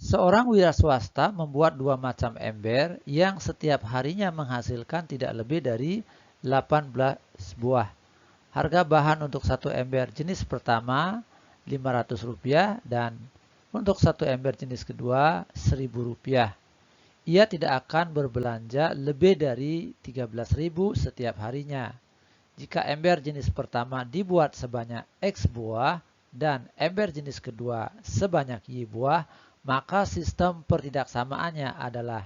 Seorang wira swasta membuat 2 macam ember yang setiap harinya menghasilkan tidak lebih dari 18 buah. Harga bahan untuk satu ember jenis pertama Rp500 dan untuk satu ember jenis kedua Rp1.000. Ia tidak akan berbelanja lebih dari 13.000 setiap harinya. Jika ember jenis pertama dibuat sebanyak X buah dan ember jenis kedua sebanyak Y buah, maka sistem pertidaksamaannya adalah,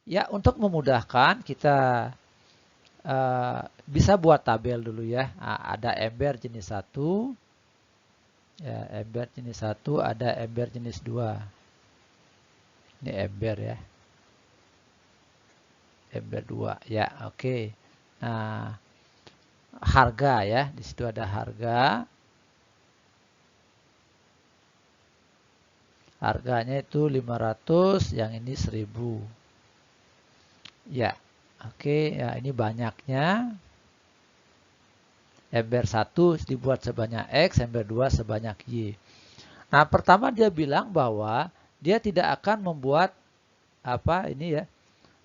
ya, untuk memudahkan kita bisa buat tabel dulu ya. Ada ember jenis 1, ya, ember jenis 1, ada ember jenis 2. Ini ember ya. Ember 2. Ya, oke. Nah, harga ya, di situ ada harga. Harganya itu 500, yang ini 1000. Ya, oke, ya ini banyaknya. Ember 1 dibuat sebanyak X, ember 2 sebanyak Y. Nah, pertama dia bilang bahwa dia tidak akan membuat apa ini ya.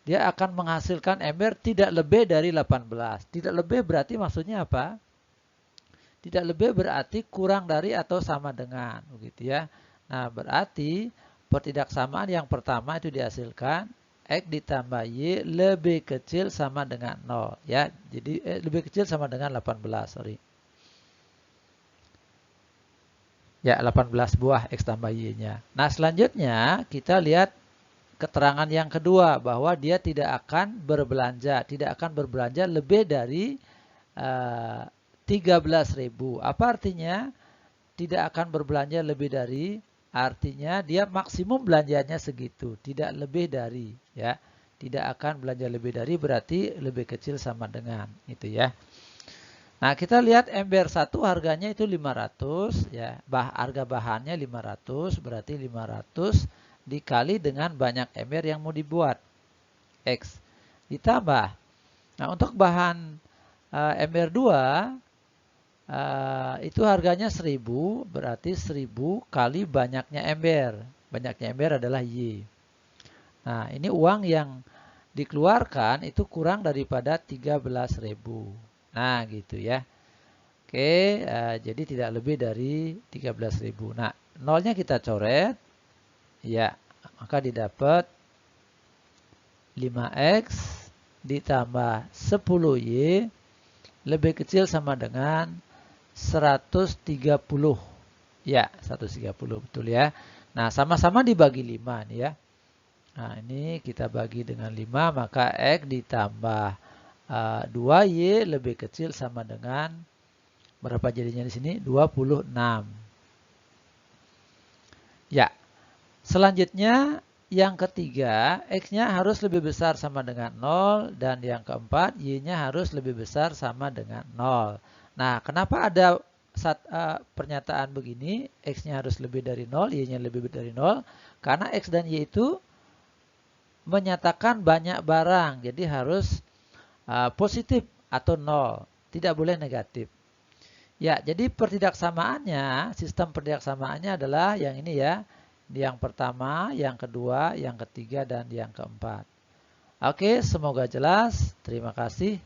Dia akan menghasilkan ember tidak lebih dari 18. Tidak lebih berarti maksudnya apa? Tidak lebih berarti kurang dari atau sama dengan, begitu ya. Nah, berarti pertidaksamaan yang pertama itu dihasilkan X ditambah Y lebih kecil sama dengan 0 ya. Jadi lebih kecil sama dengan 18, sorry. Ya, 18 buah X tambah Y-nya. Nah, selanjutnya kita lihat keterangan yang kedua bahwa dia tidak akan berbelanja lebih dari 13.000. Apa artinya? Tidak akan berbelanja lebih dari, artinya dia maksimum belanjanya segitu, tidak lebih dari ya. Tidak akan belanja lebih dari berarti lebih kecil sama dengan itu ya. Nah, kita lihat ember 1 harganya itu 500 ya. Harga bahannya 500 berarti 500 dikali dengan banyak ember yang mau dibuat X ditambah. Nah, untuk bahan ember 2 itu harganya 1000 berarti 1000 kali banyaknya ember. Banyaknya ember adalah Y. Nah, ini uang yang dikeluarkan itu kurang daripada 13.000. Nah, gitu ya. Oke, jadi tidak lebih dari 13.000. Nah, nolnya kita coret. Ya, maka didapat 5X ditambah 10Y lebih kecil sama dengan 130. Ya, 130 betul ya. Nah, sama-sama dibagi 5 nih ya. Nah, ini kita bagi dengan 5, maka X ditambah 2Y lebih kecil sama dengan berapa jadinya di sini? 26. Ya. Selanjutnya yang ketiga, X-nya harus lebih besar sama dengan 0 dan yang keempat Y-nya harus lebih besar sama dengan 0. Nah, kenapa ada pernyataan begini, X-nya harus lebih dari 0, Y-nya lebih dari 0? Karena X dan Y itu menyatakan banyak barang, jadi harus positif atau 0, tidak boleh negatif. Ya, jadi pertidaksamaannya, sistem pertidaksamaannya adalah yang ini ya. Yang pertama, yang kedua, yang ketiga, dan yang keempat. Oke, semoga jelas. Terima kasih.